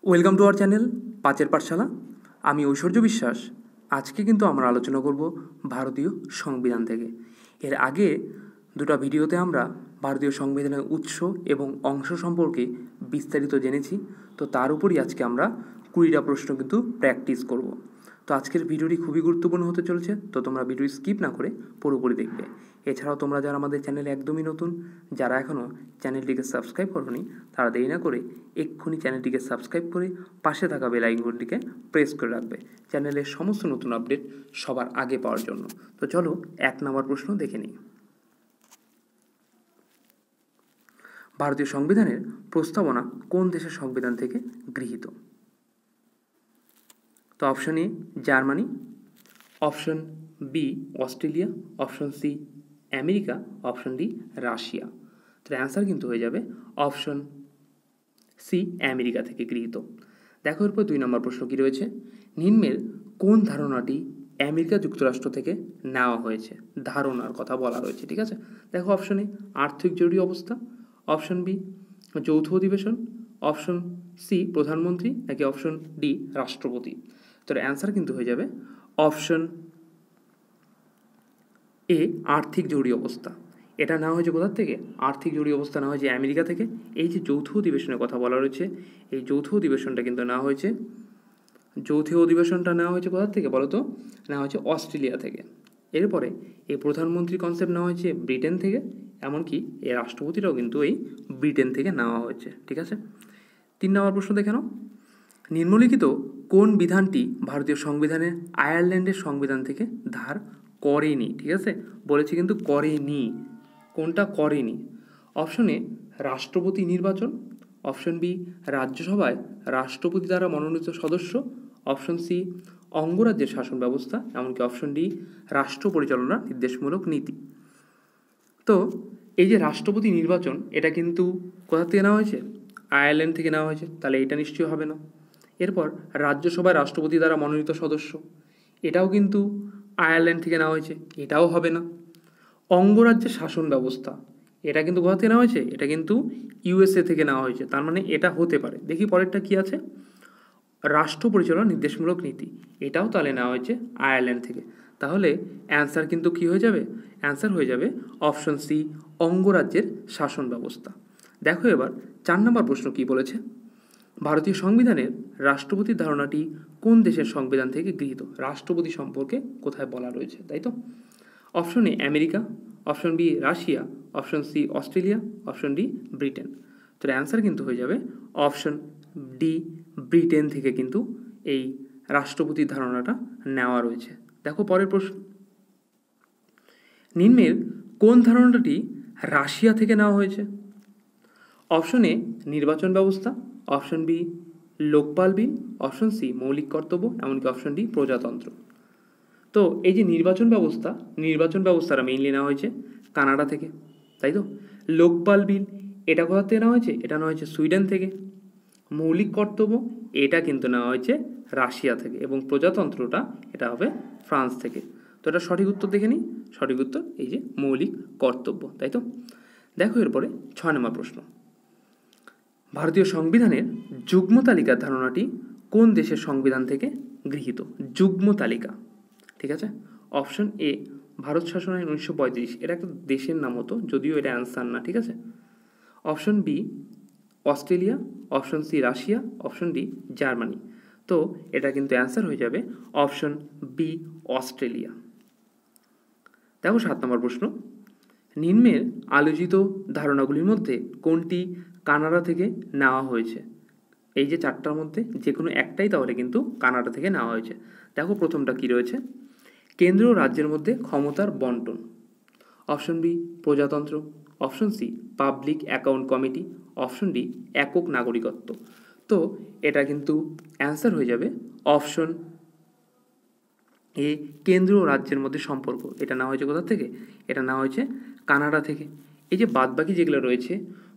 Welcome to our channel পাঁচের পাঠশালা। আমি ঐশ্বর্য বিশ্বাস। আজকে কিন্তু আমরা আলোচনা করব ভারতীয় সংবিধান থেকে। এর আগে দুটো ভিডিওতে আমরা ভারতীয় সংবিধানের উৎস এবং অংশ সম্পর্কে বিস্তারিত জেনেছি। তো তার উপরই আজকে আমরা 20টা প্রশ্ন কিন্তু প্র্যাকটিস করব। তো আজকের ভিডিওটি খুবই গুরুত্বপূর্ণ হতে চলেছে, তো তোমরা ভিডিও স্কিপ না করে পুরোপুরি দেখবে। এছাড়াও তোমরা যারা আমাদের চ্যানেলে একদমই নতুন, যারা এখনও চ্যানেলটিকে সাবস্ক্রাইব করোনি, তারা দেরি না করে এক্ষুনি চ্যানেলটিকে সাবস্ক্রাইব করে পাশে থাকা বেল আইকনটিকে প্রেস করে রাখবে চ্যানেলের সমস্ত নতুন আপডেট সবার আগে পাওয়ার জন্য। তো চলো 1 নম্বর প্রশ্ন দেখে নিই। ভারতীয় সংবিধানের প্রস্তাবনা কোন দেশের সংবিধান থেকে গৃহীত? তো option A Germany, option B Australia, option C America, option D Russia. তো অ্যান্সার কিন্তু হয়ে যাবে অপশন সি আমেরিকা থেকে গৃহীত। দেখো এরপর 2 নম্বর প্রশ্ন কী রয়েছে, নিম্নের কোন ধারণাটি আমেরিকা যুক্তরাষ্ট্র থেকে নেওয়া হয়েছে? ধারণার কথা বলা রয়েছে, ঠিক আছে। দেখো অপশন এ আর্থিক জরুরি অবস্থা, অপশন বি যৌথ অধিবেশন, অপশন সি প্রধানমন্ত্রী, নাকি অপশন ডি রাষ্ট্রপতি। তো অ্যান্সার কিন্তু হয়ে যাবে অপশন এ আর্থিক জরুরি অবস্থা। এটা নেওয়া হয়েছে কোথার থেকে? আর্থিক জরুরি অবস্থা নেওয়া হয়েছে আমেরিকা থেকে। এই যে যৌথ অধিবেশনের কথা বলা রয়েছে, এই যৌথ অধিবেশনটা কিন্তু নেওয়া হয়েছে কোথা থেকে বলো তো? নেওয়া হয়েছে অস্ট্রেলিয়া থেকে। এরপরে এই প্রধানমন্ত্রী কনসেপ্ট নেওয়া হয়েছে ব্রিটেন থেকে, এমনকি এই রাষ্ট্রপতিরাও কিন্তু এই ব্রিটেন থেকে নেওয়া হয়েছে, ঠিক আছে। 3 নম্বর প্রশ্ন দেখে নাও, নিম্নলিখিত কোন বিধানটি ভারতীয় সংবিধানের আয়ারল্যান্ডের সংবিধান থেকে ধার করেনি? ঠিক আছে, বলেছি কিন্তু করেনি। কোনটা করেনি? অপশন এ রাষ্ট্রপতি নির্বাচন, অপশন বি রাজ্যসভায় রাষ্ট্রপতি দ্বারা মনোনীত সদস্য, অপশন সি অঙ্গরাজ্যের শাসন ব্যবস্থা, এমনকি অপশন ডি রাষ্ট্র পরিচালনা নির্দেশমূলক নীতি। তো এই যে রাষ্ট্রপতি নির্বাচন, এটা কিন্তু কোথা থেকে নেওয়া হয়েছে? আয়ারল্যান্ড থেকে নেওয়া হয়েছে, তাহলে এটা নিশ্চয়ই হবে না। এরপর রাজ্যসভায় রাষ্ট্রপতি দ্বারা মনোনীত সদস্য, এটাও কিন্তু আয়ারল্যান্ড থেকে নেওয়া হয়েছে, এটাও হবে না। অঙ্গরাজ্যের শাসন ব্যবস্থা, এটা কিন্তু কোথা থেকে নেওয়া হয়েছে? এটা কিন্তু ইউএসএ থেকে নেওয়া হয়েছে, তার মানে এটা হতে পারে। দেখি পরেরটা কি আছে, রাষ্ট্র পরিচালনা নির্দেশমূলক নীতি, এটাও তাহলে নেওয়া হয়েছে আয়ারল্যান্ড থেকে। তাহলে অ্যান্সার কিন্তু কি হয়ে যাবে? অ্যান্সার হয়ে যাবে অপশন সি অঙ্গরাজ্যের শাসন ব্যবস্থা। দেখো এবার 4 নম্বর প্রশ্ন কি বলেছে, ভারতীয় সংবিধানের রাষ্ট্রপতির ধারণাটি কোন দেশের সংবিধান থেকে গৃহীত? রাষ্ট্রপতি সম্পর্কে কোথায় বলা রয়েছে, তাই তো। Option A America, option B Russia, option C Australia, option D Britain. তো অ্যান্সার কিন্তু হয়ে যাবে অপশন ডি ব্রিটেন থেকে কিন্তু এই রাষ্ট্রপতির ধারণাটা নেওয়া রয়েছে। দেখো পরের প্রশ্ন, নিম্নের কোন ধারণাটি রাশিয়া থেকে নেওয়া হয়েছে? অপশন এ নির্বাচন ব্যবস্থা, অপশন বি লোকপাল বিল, অপশন সি মৌলিক কর্তব্য, এমনকি অপশন ডি প্রজাতন্ত্র। তো এই যে নির্বাচন ব্যবস্থাটা মেইনলি নেওয়া হয়েছে কানাডা থেকে, তাই তো। লোকপাল বিল, এটা কোথা থেকে নেওয়া হয়েছে? এটা নেওয়া হয়েছে সুইডেন থেকে। মৌলিক কর্তব্য, এটা কিন্তু নেওয়া হয়েছে রাশিয়া থেকে, এবং প্রজাতন্ত্রটা এটা হবে ফ্রান্স থেকে। তো এটা সঠিক উত্তর দেখে নিই। সঠিক উত্তর এই যে মৌলিক কর্তব্য, তাই তো। দেখো এরপরে 6 নম্বর প্রশ্ন, ভারতীয় সংবিধানের যুগ্ম তালিকার ধারণাটি কোন দেশের সংবিধান থেকে গৃহীত? যুগ্ম তালিকা, ঠিক আছে। অপশন এ ভারত শাসন আইন 1935, এটা একটা দেশের নাম হতো, যদিও এটা অ্যান্সার না, ঠিক আছে। Option B Australia, option C Russia, option D Germany. তো এটা কিন্তু অ্যান্সার হয়ে যাবে অপশন বি অস্ট্রেলিয়া। দেখো 7 নম্বর প্রশ্ন, নিম্নের আলোচিত ধারণাগুলির মধ্যে কোনটি কানাডা থেকে নেওয়া হয়েছে? এই যে 4টার মধ্যে যে কোনো একটাই তাহলে কিন্তু কানাডা থেকে নেওয়া হয়েছে। দেখো প্রথমটা কি রয়েছে, কেন্দ্র ও রাজ্যের মধ্যে ক্ষমতার বন্টন, অপশন বি প্রজাতন্ত্র, option C public account committee, option D একক নাগরিকত্ব। তো এটা কিন্তু অ্যান্সার হয়ে যাবে অপশন এ কেন্দ্র ও রাজ্যের মধ্যে সম্পর্ক। এটা নেওয়া হয়েছে কোথা থেকে? এটা নেওয়া হয়েছে কানাডা থেকে। এই যে বাদবাকি যেগুলো রয়েছে,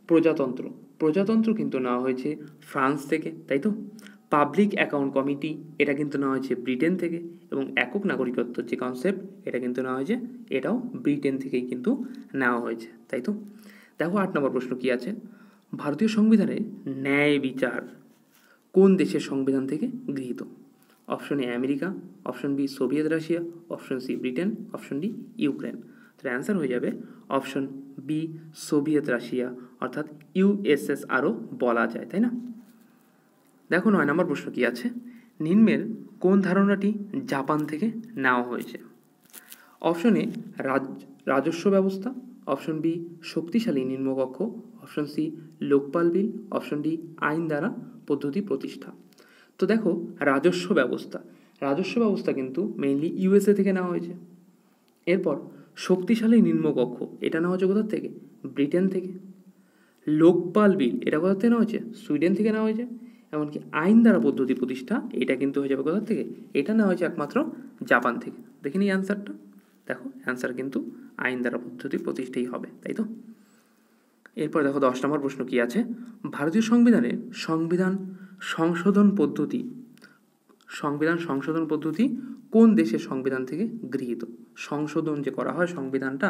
প্রজাতন্ত্র কিন্তু নেওয়া হয়েছে ফ্রান্স থেকে, তাই তো। পাবলিক অ্যাকাউন্ট কমিটি, এটা কিন্তু নেওয়া হয়েছে ব্রিটেন থেকে, এবং একক নাগরিকত্ব যে কনসেপ্ট, এটা কিন্তু নেওয়া হয়েছে, এটাও ব্রিটেন থেকেই কিন্তু নেওয়া হয়েছে, তাই তো। দেখো 8 নম্বর প্রশ্ন কি আছে, ভারতীয় সংবিধানে ন্যায় বিচার কোন দেশের সংবিধান থেকে গৃহীত? Option A America, option B Soviet Russia, option C Britain, option D Ukraine. তো অ্যান্সার হয়ে যাবে অপশন বি সোভিয়েত রাশিয়া, অর্থাৎ ইউএসএসআরও বলা যায়, তাই না? দেখো 9 নম্বর প্রশ্ন কি আছে, নিম্নের কোন ধারণাটি জাপান থেকে নেওয়া হয়েছে? অপশন এ রাজস্ব ব্যবস্থা, অপশন বি শক্তিশালী নিম্নকক্ষ, অপশন সি লোকপাল বিল, অপশন ডি আইন দ্বারা পদ্ধতি প্রতিষ্ঠা। তো দেখো রাজস্ব ব্যবস্থা কিন্তু মেইনলি ইউএসএ থেকে নেওয়া হয়েছে। এরপর শক্তিশালী নিম্নকক্ষ, এটা নেওয়া হয়েছে কোথা থেকে? ব্রিটেন থেকে। লোকপাল বিল, এটা কোথা থেকে নেওয়া হয়েছে? সুইডেন থেকে নেওয়া হয়েছে। এমনকি আইন দ্বারা পদ্ধতি প্রতিষ্ঠা, এটা কিন্তু হয়ে যাবে কোথা থেকে? এটা নেওয়া হয়েছে একমাত্র জাপান থেকে। দেখে নিই অ্যান্সারটা। দেখো অ্যান্সার কিন্তু আইন দ্বারা পদ্ধতি প্রতিষ্ঠাই হবে, তাই তো? এরপর দেখো 10 নম্বর প্রশ্ন কি আছে, ভারতীয় সংবিধানের সংবিধান সংশোধন পদ্ধতি কোন দেশের সংবিধান থেকে গৃহীত? সংশোধন যে করা হয় সংবিধানটা,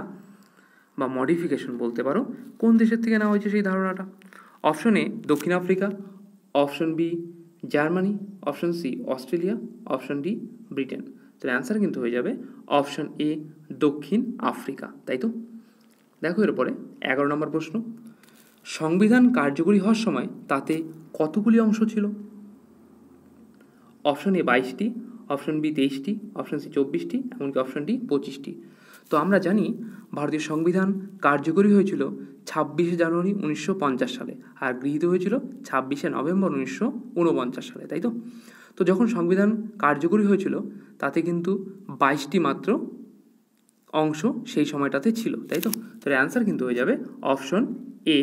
বা মডিফিকেশন বলতে পারো, কোন দেশের থেকে নেওয়া হয়েছে সেই ধারণাটা? অপশন এ দক্ষিণ Africa, option B Germany, option C Australia, option D Britain. তো অ্যান্সার কিন্তু হয়ে যাবে অপশন এ দক্ষিণ আফ্রিকা, তাই তো? দেখো এরপরে 11 নম্বর প্রশ্ন, সংবিধান কার্যকরী হওয়ার সময় তাতে কতগুলি অংশ ছিল? অপশন এ 22টি, অপশন বি 23টি, অপশন সি 24টি, এমনকি অপশন ডি 25টি। তো আমরা জানি ভারতীয় সংবিধান কার্যকরী হয়েছিল 26শে জানুয়ারি 1950 সালে, আর গৃহীত হয়েছিল 26শে নভেম্বর 1949 সালে, তাই তো? তো যখন সংবিধান কার্যকরী হয়েছিল তাতে কিন্তু 22টি মাত্র অংশ সেই সময়টাতে ছিল, তাই তো? তো অ্যান্সার কিন্তু হয়ে যাবে অপশন এ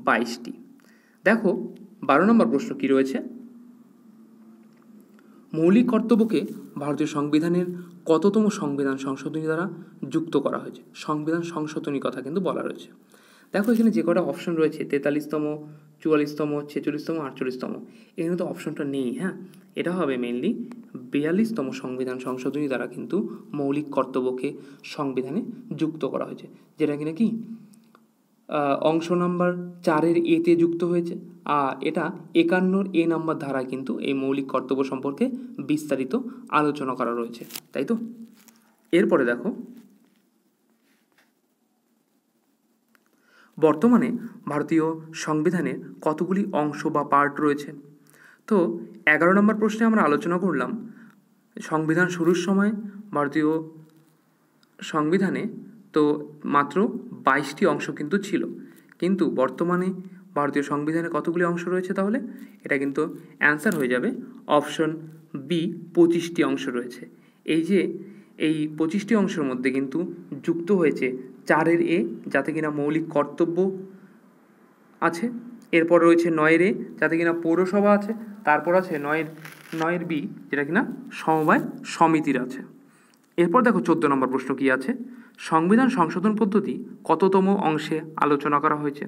22টি। দেখো 12 নম্বর প্রশ্ন কি রয়েছে, মৌলিক কর্তব্যকে ভারতীয় সংবিধানের কততম সংবিধান সংশোধনী দ্বারা যুক্ত করা হয়েছে? সংবিধান সংশোধনী কথা কিন্তু বলা রয়েছে। দেখো এখানে যে কটা অপশন রয়েছে 43তম, 44তম, 46তম, 48তম, এখানে তো অপশনটা নেই। হ্যাঁ, এটা হবে মেইনলি 42তম সংবিধান সংশোধনী দ্বারা কিন্তু মৌলিক কর্তব্যকে সংবিধানে যুক্ত করা হয়েছে, যেটা কিনা কি অংশ নাম্বার 4-এর এতে যুক্ত হয়েছে। আর এটা 51-র এ নাম্বার ধারায় কিন্তু এই মৌলিক কর্তব্য সম্পর্কে বিস্তারিত আলোচনা করা রয়েছে, তাই তো? এরপরে দেখো বর্তমানে ভারতীয় সংবিধানের কতগুলি অংশ বা পার্ট রয়েছে? তো 11 নম্বর প্রশ্নে আমরা আলোচনা করলাম সংবিধান শুরুর সময় ভারতীয় সংবিধানে তো মাত্র 22টি অংশ কিন্তু ছিল, কিন্তু বর্তমানে ভারতীয় সংবিধানে কতগুলি অংশ রয়েছে? তাহলে এটা কিন্তু অ্যান্সার হয়ে যাবে অপশন বি 25টি অংশ রয়েছে। এই যে এই 25টি অংশের মধ্যে কিন্তু যুক্ত হয়েছে 4-এর এ, যাতে কিনা মৌলিক কর্তব্য আছে। এরপর রয়েছে 9-এর এ, যাতে কিনা পৌরসভা আছে। তারপর আছে 9-এর বি, যেটা কিনা সমবায় সমিতির আছে। এরপর দেখো 14 নম্বর প্রশ্ন কি আছে, সংবিধান সংশোধন পদ্ধতি কততম অংশে আলোচনা করা হয়েছে?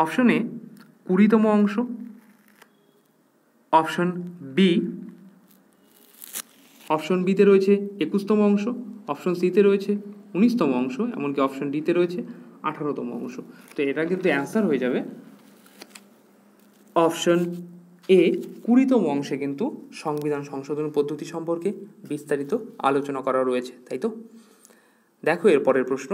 অপশন এ 20তম অংশ, অপশন বিতে রয়েছে 21তম অংশ, অপশন সিতে রয়েছে 19তম অংশ, এমনকি অপশন ডিতে রয়েছে 18তম অংশ। তো এটা কিন্তু অ্যান্সার হয়ে যাবে অপশন এ 20তম অংশে কিন্তু সংবিধান সংশোধন পদ্ধতি সম্পর্কে বিস্তারিত আলোচনা করা রয়েছে, তাই তো? দেখো এরপরের প্রশ্ন,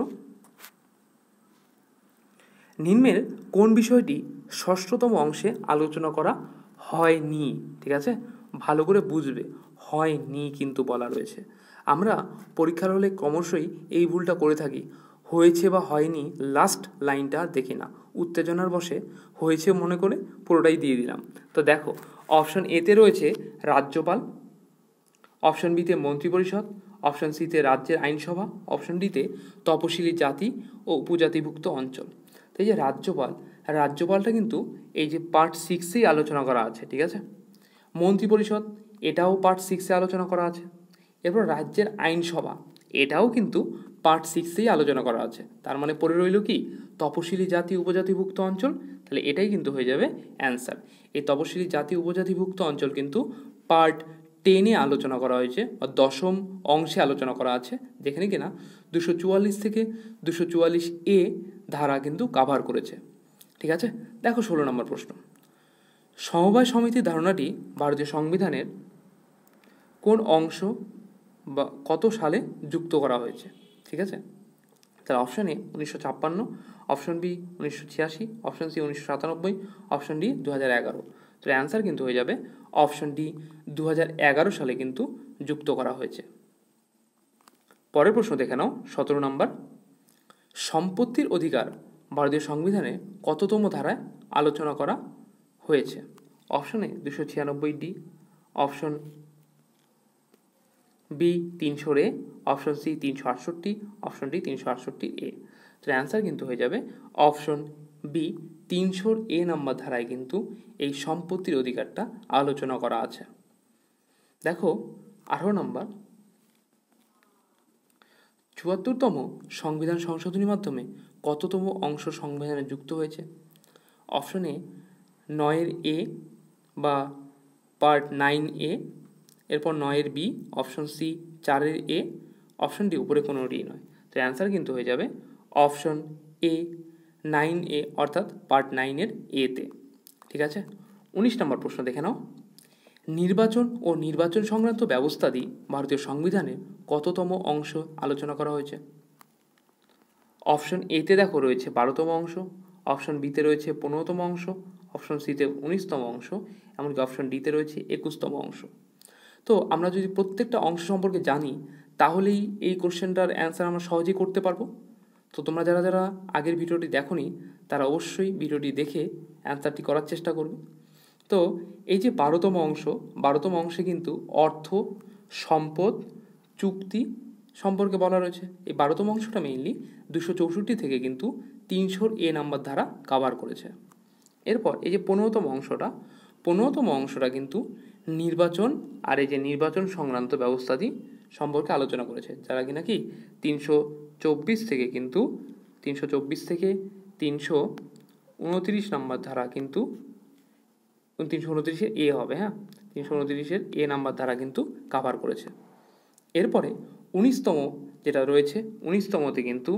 নিম্নের কোন বিষয়টি 6ষ্ঠতম অংশে আলোচনা করা হয়নি? ঠিক আছে, ভালো করে বুঝবে, হয়নি কিন্তু বলা রয়েছে। আমরা পরীক্ষার হলে ক্রমশই এই ভুলটা করে থাকি, হয়েছে বা হয়নি লাস্ট লাইনটা দেখি না, উত্তেজনার বশে হয়েছে মনে করে পুরোটাই দিয়ে দিলাম। তো দেখো অপশন এতে রয়েছে রাজ্যপাল, অপশন বিতে মন্ত্রিপরিষদ, অপশন সিতে রাজ্যের আইনসভা, অপশন ডিতে তপশিলি জাতি ও উপজাতিভুক্ত অঞ্চল। তো এই যে রাজ্যপালটা কিন্তু এই যে পার্ট 6-এই আলোচনা করা আছে, ঠিক আছে? মন্ত্রিপরিষদ, এটাও পার্ট 6-এ আলোচনা করা আছে। এরপর রাজ্যের আইনসভা, এটাও কিন্তু পার্ট 6-এই আলোচনা করা আছে। তার মানে পড়ে রইল কি? তপশিলি জাতি উপজাতিভুক্ত অঞ্চল। তাহলে এটাই কিন্তু হয়ে যাবে অ্যান্সার। এই তপশিলি জাতি উপজাতিভুক্ত অঞ্চল কিন্তু পার্ট 10-এ আলোচনা করা হয়েছে, বা 10ম অংশে আলোচনা করা আছে, যেখানে কিনা 244 থেকে 244A ধারা কিন্তু কাভার করেছে, ঠিক আছে? দেখো 16 নম্বর প্রশ্ন, সমবায় সমিতির ধারণাটি ভারতীয় সংবিধানের কোন অংশ বা কত সালে যুক্ত করা হয়েছে? ঠিক আছে, তাহলে option A 1956, option B 1986, option C 1997, option D 2011। তো অ্যান্সার কিন্তু হয়ে যাবে অপশন ডি 2011 সালে কিন্তু যুক্ত করা হয়েছে। পরের প্রশ্ন দেখে নাও 17 নম্বর। সম্পত্তির অধিকার ভারতীয় সংবিধানে কততম ধারায় আলোচনা করা হয়েছে? Option A 296 D, option B 300 A, option C 368, option D 368 A. তো অ্যান্সার কিন্তু হয়ে যাবে অপশন বি 300 এ নাম্বার ধারায় কিন্তু এই সম্পত্তির অধিকারটা আলোচনা করা আছে। দেখো 18 নম্বর, 74তম সংবিধান সংশোধনীর মাধ্যমে কততম অংশ সংবিধানে যুক্ত হয়েছে? অপশন এ 9 এ বা পার্ট 9A, এরপর 9 বি, অপশন সি 4 এ, অপশন ডি উপরে কোনোটিই নয়। তো অ্যান্সার কিন্তু হয়ে যাবে অপশন এ 9A অর্থাৎ পার্ট 9 এতে। ঠিক আছে, 19 নম্বর প্রশ্ন দেখে নাও। নির্বাচন ও নির্বাচন সংক্রান্ত ব্যবস্থাদি ভারতীয় সংবিধানে কততম অংশ আলোচনা করা হয়েছে? অপশন এতে দেখো রয়েছে 12তম অংশ, অপশন বিতে রয়েছে 15তম অংশ, অপশন সিতে 19তম অংশ, এমনকি অপশন ডিতে রয়েছে 21তম অংশ। তো আমরা যদি প্রত্যেকটা অংশ সম্পর্কে জানি তাহলেই এই কোশ্চেনটার অ্যান্সার আমরা সহজেই করতে পারবো। তো তোমরা যারা যারা আগের ভিডিওটি দেখোনি তারা অবশ্যই ভিডিওটি দেখে অ্যান্সারটি করার চেষ্টা করবে। তো এই যে 12তম অংশ, 12তম অংশে কিন্তু অর্থ, সম্পদ, চুক্তি সম্পর্কে বলা রয়েছে। এই 12তম অংশটা মেইনলি 264 থেকে কিন্তু 300 এ নাম্বার ধারা কভার করেছে। এরপর এই যে 15তম অংশটা, 15তম অংশটা কিন্তু নির্বাচন আর এই যে নির্বাচন সংক্রান্ত ব্যবস্থাদি সম্পর্কে আলোচনা করেছে, যারা কিনা কি 324 থেকে কিন্তু 324 থেকে 329 নাম্বার ধারা কিন্তু 329 এ হবে, হ্যাঁ 329 এ নাম্বার ধারা কিন্তু কভার করেছে। এরপরে 19তম যেটা রয়েছে, 19তমতে কিন্তু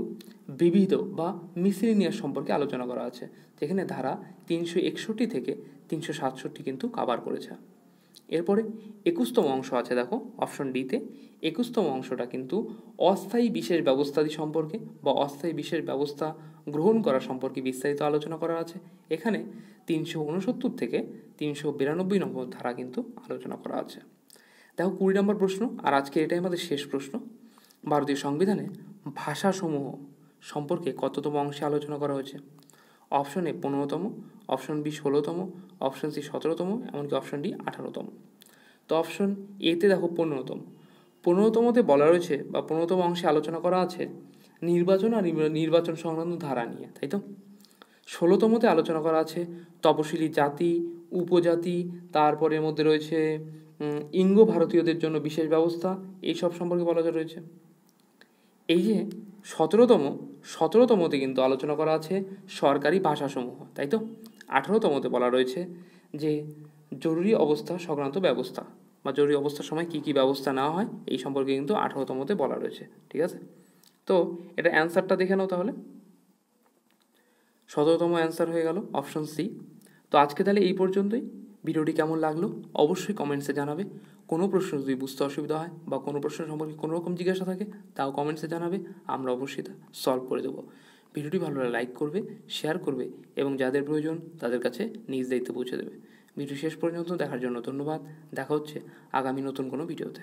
বিবিধ বা মিসেলিনিয়াস সম্পর্কে আলোচনা করা আছে, যেখানে ধারা 361 থেকে 367 কিন্তু কভার করেছে। এরপরে 21তম অংশ আছে দেখো অপশন ডিতে। 21তম অংশটা কিন্তু অস্থায়ী বিশেষ ব্যবস্থাদি সম্পর্কে বা অস্থায়ী বিশেষ ব্যবস্থা গ্রহণ করা সম্পর্কে বিস্তারিত আলোচনা করা আছে। এখানে 369 থেকে 392 নম্বর ধারা কিন্তু আলোচনা করা আছে। দেখো 20 নম্বর প্রশ্ন, আর আজকে এটাই আমাদের শেষ প্রশ্ন। ভারতীয় সংবিধানে ভাষাসমূহ সম্পর্কে কততম অংশে আলোচনা করা হয়েছে? অপশন এ 15তম, অপশন বি 16তম, অপশন সি 17তম, এমনকি অপশন ডি 18তম। তো অপশন এতে দেখো 15তম। 15তমতে বলা রয়েছে বা 15তম অংশে আলোচনা করা আছে নির্বাচন আর নির্বাচন সংক্রান্ত ধারা নিয়ে, তাই তো। 16তমতে আলোচনা করা আছে তপশিলি জাতি, উপজাতি, তারপরে এর মধ্যে রয়েছে ইঙ্গ ভারতীয়দের জন্য বিশেষ ব্যবস্থা, এইসব সম্পর্কে বলা রয়েছে। এই যে 17তমতে কিন্তু আলোচনা করা আছে সরকারি ভাষাসমূহ, তাই তো। 18তমতে বলা রয়েছে যে জরুরি অবস্থা সংক্রান্ত ব্যবস্থা বা জরুরি অবস্থার সময় কী কী ব্যবস্থা নেওয়া হয় এই সম্পর্কে কিন্তু 18তমতে বলা রয়েছে। ঠিক আছে, তো এটা অ্যান্সারটা দেখে নাও তাহলে। 17তম অ্যান্সার হয়ে গেল অপশন সি। তো আজকে তাহলে এই পর্যন্তই। ভিডিওটি কেমন লাগলো অবশ্যই কমেন্টসে জানাবে। কোনো প্রশ্ন যদি বুঝতে অসুবিধা হয় বা কোনো প্রশ্ন সম্পর্কে কোনো রকম জিজ্ঞাসা থাকে তাও কমেন্টসে জানাবে, আমরা অবশ্যই তা সলভ করে দেবো। ভিডিওটি ভালো লাগলে লাইক করবে, শেয়ার করবে এবং যাদের প্রয়োজন তাদের কাছে নিজ দায়িত্বে পৌঁছে দেবে। ভিডিও শেষ পর্যন্ত দেখার জন্য ধন্যবাদ। দেখা হচ্ছে আগামী নতুন কোনো ভিডিওতে।